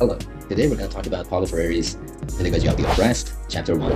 Hello. Today we're going to talk about Paulo Freire's Pedagogy of the Oppressed, Chapter 1.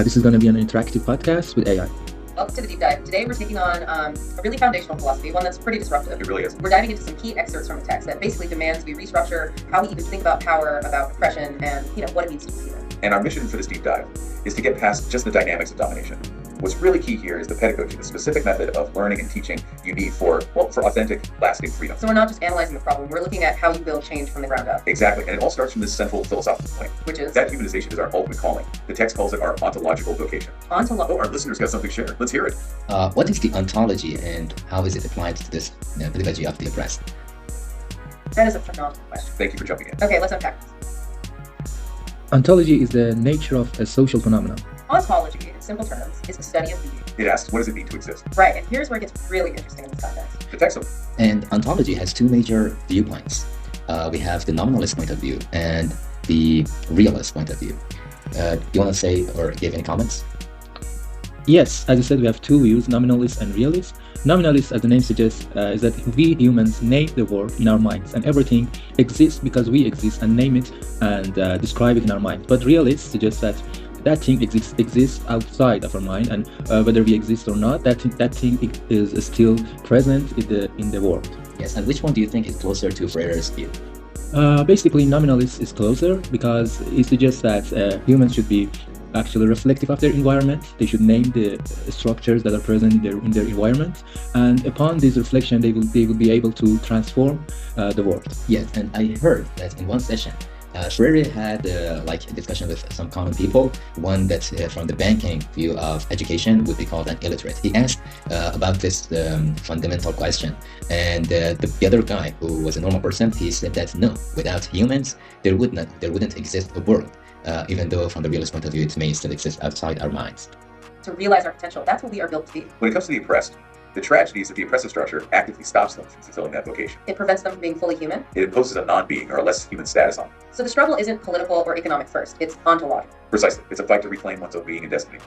This is going to be an interactive podcast with AI. Welcome to the deep dive. Today we're taking on a really foundational philosophy, one that's pretty disruptive. It really is. We're diving into some key excerpts from the text that basically demands we restructure how we even think about power, about oppression, and what it means to be human. And our mission for this deep dive is to get past just the dynamics of domination. What's really key here is the pedagogy, the specific method of learning and teaching you need for authentic, lasting freedom. So we're not just analyzing the problem, we're looking at how you build change from the ground up. Exactly, and it all starts from this central philosophical point, which is that humanization is our ultimate calling. The text calls it our ontological vocation. Oh, our listeners got something to share. Let's hear it. What is the ontology and how is it applied to this pedagogy of the oppressed? That is a phenomenal question. Thank you for jumping in. Okay, let's unpack this. Ontology is the nature of a social phenomenon. Ontology, in simple terms, is the study of being. It asks, what does it mean to exist? Right, and here's where it gets really interesting in this context. The text. And ontology has two major viewpoints. We have the nominalist point of view and the realist point of view. Do you want to say or give any comments? Yes, as you said, we have two views, nominalist and realist. Nominalist, as the name suggests, is that we humans name the world in our minds, and everything exists because we exist and name it and describe it in our mind. But realist suggests that thing exists outside of our mind, and whether we exist or not, that thing is still present in the world. Yes, and which one do you think is closer to Freire's view? Basically, nominalist is closer because it suggests that humans should be actually reflective of their environment. They should name the structures that are present in their environment, and upon this reflection, they will be able to transform the world. Yes, and I heard that in one session, Freire had a discussion with some common people, one that from the banking view of education would be called an illiterate. He asked about this fundamental question, and the other guy who was a normal person, he said that no, without humans, there wouldn't exist a world, even though from the realist point of view, it may still exist outside our minds. To realize our potential, that's what we are built to be. When it comes to the oppressed, the tragedy is that the oppressive structure actively stops them from fulfilling that vocation. It prevents them from being fully human. It imposes a non-being or a less human status on them. So the struggle isn't political or economic first, it's ontological. Precisely. It's a fight to reclaim one's own being and destiny.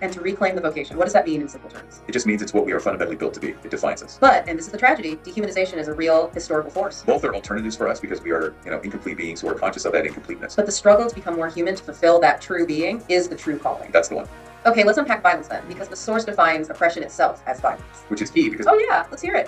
And to reclaim the vocation, what does that mean in simple terms? It just means it's what we are fundamentally built to be. It defines us. But, and this is the tragedy, dehumanization is a real historical force. Both are alternatives for us because we are, incomplete beings who are conscious of that incompleteness. But the struggle to become more human, to fulfill that true being, is the true calling. That's the one. Okay, let's unpack violence then, because the source defines oppression itself as violence. Which is key because... Oh yeah, let's hear it.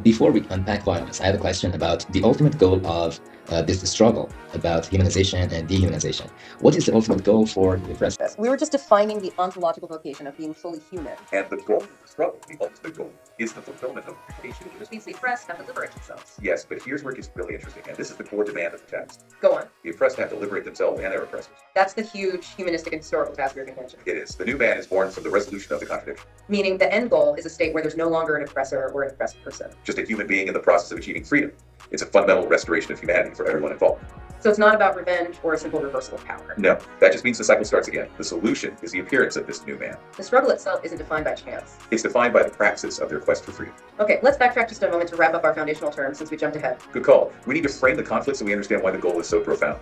Before we unpack violence, I have a question about the ultimate goal of this struggle about humanization and dehumanization. What is the ultimate goal for the oppressed? We were just defining the ontological vocation of being fully human. And the goal of the struggle, the ultimate goal, is the fulfillment of vocation. Which means the oppressed have to liberate themselves. Yes, but here's where it gets really interesting, and this is the core demand of the text. Go on. The oppressed have to liberate themselves and their oppressors. That's the huge humanistic and historical task we're going to mention. It is. The new man is born from the resolution of the contradiction. Meaning the end goal is a state where there's no longer an oppressor or an oppressed person. Just a human being in the process of achieving freedom. It's a fundamental restoration of humanity for everyone involved. So it's not about revenge or a simple reversal of power. No, that just means the cycle starts again. The solution is the appearance of this new man. The struggle itself isn't defined by chance. It's defined by the praxis of their quest for freedom. Okay, let's backtrack just a moment to wrap up our foundational terms since we jumped ahead. Good call. We need to frame the conflict so we understand why the goal is so profound.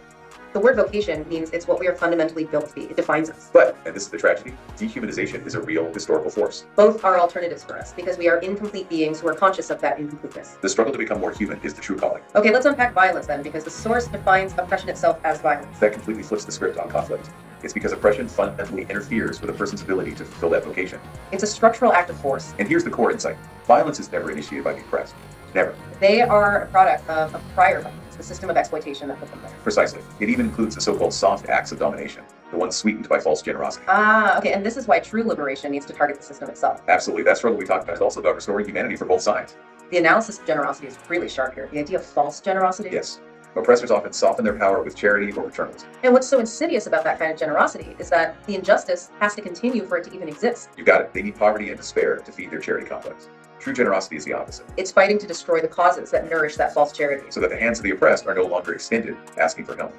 The word vocation means it's what we are fundamentally built to be. It defines us. But, and this is the tragedy, dehumanization is a real historical force. Both are alternatives for us because we are incomplete beings who are conscious of that incompleteness. The struggle to become more human is the true calling. Okay, let's unpack violence then, because the source defines oppression itself as violence. That completely flips the script on conflict. It's because oppression fundamentally interferes with a person's ability to fulfill that vocation. It's a structural act of force. And here's the core insight. Violence is never initiated by the oppressed. Never. They are a product of a prior violence, the system of exploitation that put them there. Precisely. It even includes the so-called soft acts of domination, the ones sweetened by false generosity. Okay, and this is why true liberation needs to target the system itself. Absolutely. That struggle we talked about is also about restoring humanity for both sides. The analysis of generosity is really sharp here. The idea of false generosity. Yes. Oppressors often soften their power with charity or paternalism. And what's so insidious about that kind of generosity is that the injustice has to continue for it to even exist. You got it. They need poverty and despair to feed their charity complex. True generosity is the opposite. It's fighting to destroy the causes that nourish that false charity. So that the hands of the oppressed are no longer extended, asking for help.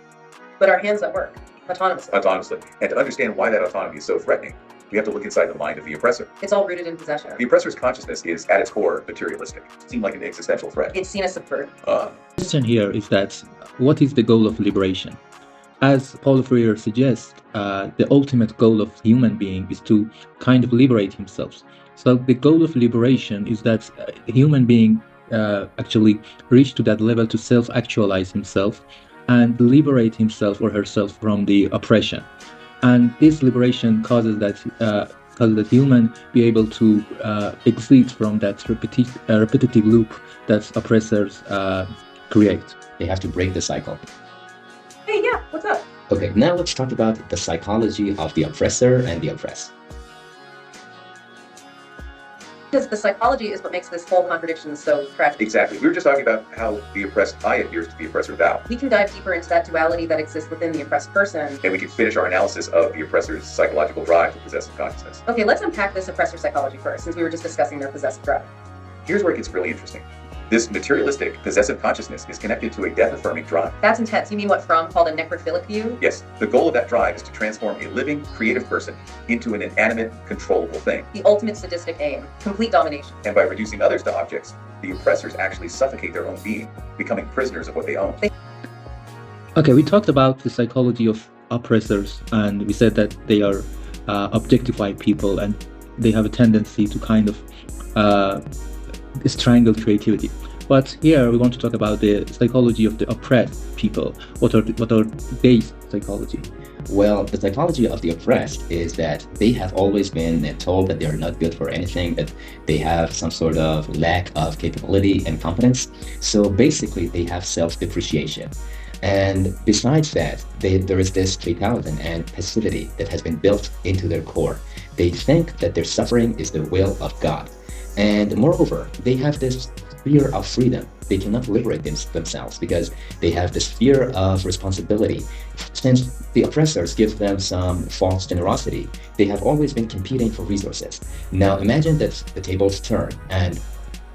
But our hands that work, autonomously. And to understand why that autonomy is so threatening, we have to look inside the mind of the oppressor. It's all rooted in possession. The oppressor's consciousness is, at its core, materialistic. It seems like an existential threat. It's seen as subvert. The question here is that, what is the goal of liberation? As Paulo Freire suggests, the ultimate goal of human being is to kind of liberate himself. So the goal of liberation is that a human being actually reach to that level to self-actualize himself and liberate himself or herself from the oppression. And this liberation causes that human be able to exit from that repetitive loop that oppressors create. They have to break the cycle. Hey, yeah, what's up? Okay, now let's talk about the psychology of the oppressor and the oppressed. Because the psychology is what makes this whole contradiction so tragic. Exactly. We were just talking about how the oppressed I adheres to the oppressor thou. We can dive deeper into that duality that exists within the oppressed person. And we can finish our analysis of the oppressor's psychological drive for possessive consciousness. Okay, let's unpack this oppressor psychology first, since we were just discussing their possessive drive. Here's where it gets really interesting. This materialistic possessive consciousness is connected to a death-affirming drive. That's intense. You mean what Fromm called a necrophilic view? Yes, the goal of that drive is to transform a living, creative person into an inanimate, controllable thing. The ultimate sadistic aim, complete domination. And by reducing others to objects, the oppressors actually suffocate their own being, becoming prisoners of what they own. Okay, we talked about the psychology of oppressors, and we said that they are objectified people and they have a tendency to kind of strangle creativity. But here we want to talk about the psychology of the oppressed people. What are their psychology? Well, the psychology of the oppressed is that they have always been told that they are not good for anything, that they have some sort of lack of capability and competence. So basically, they have self-depreciation. And besides that, there is this fatalism and passivity that has been built into their core. They think that their suffering is the will of God. And moreover, they have this fear of freedom. They cannot liberate themselves because they have this fear of responsibility. Since the oppressors give them some false generosity, they have always been competing for resources. Now imagine that the tables turn and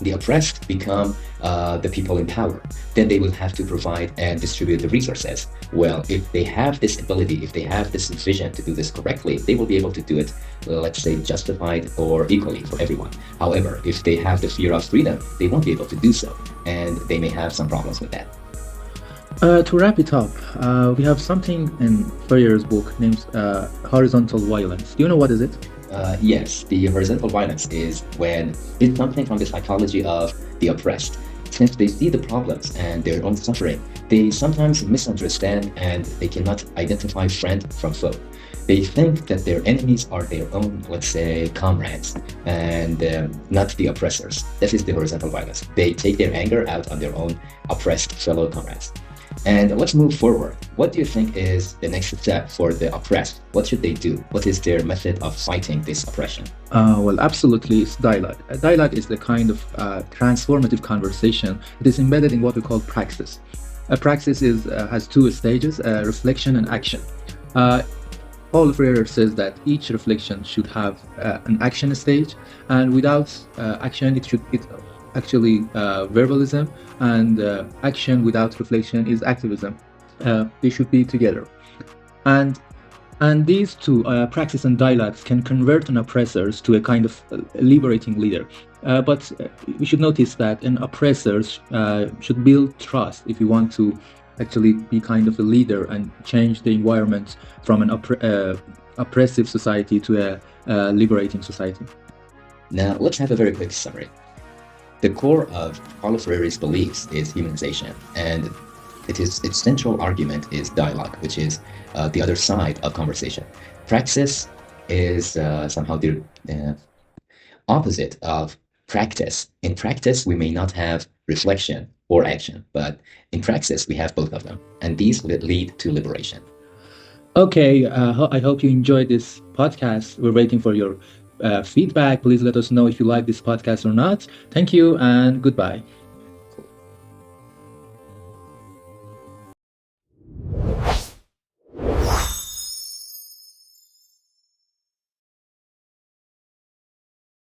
the oppressed become the people in power. Then they will have to provide and distribute the resources. Well, if they have this ability, if they have this vision to do this correctly, they will be able to do it, let's say, justified or equally for everyone. However, if they have the fear of freedom, they won't be able to do so, and they may have some problems with that. To wrap it up, we have something in Freire's book named horizontal violence. Do you know what is it? Yes, the horizontal violence is when it's something from the psychology of the oppressed. Since they see the problems and their own suffering, they sometimes misunderstand and they cannot identify friend from foe. They think that their enemies are their own, let's say, comrades, and not the oppressors. That is the horizontal violence. They take their anger out on their own oppressed fellow comrades. And let's move forward. What do you think is the next step for the oppressed? What should they do? What is their method of fighting this oppression? Well, absolutely, it's dialogue. Dialogue is the kind of transformative conversation. It is embedded in what we call praxis. A praxis has two stages, reflection and action. Paulo Freire says that each reflection should have an action stage, and without action, it actually verbalism, and action without reflection is activism. They should be together, and these two, praxis and dialogues, can convert an oppressors to a kind of liberating leader. But we should notice that an oppressors should build trust if you want to actually be kind of a leader and change the environment from an oppressive society to a liberating society. Now, let's have a very quick summary. The core of Paulo Freire's beliefs is humanization, and its central argument is dialogue, which is the other side of conversation. Praxis is somehow the opposite of practice. In practice, we may not have reflection or action, but in praxis, we have both of them, and these will lead to liberation. Okay, I hope you enjoyed this podcast. We're waiting for your feedback. Please let us know if you like this podcast or not. Thank you and goodbye.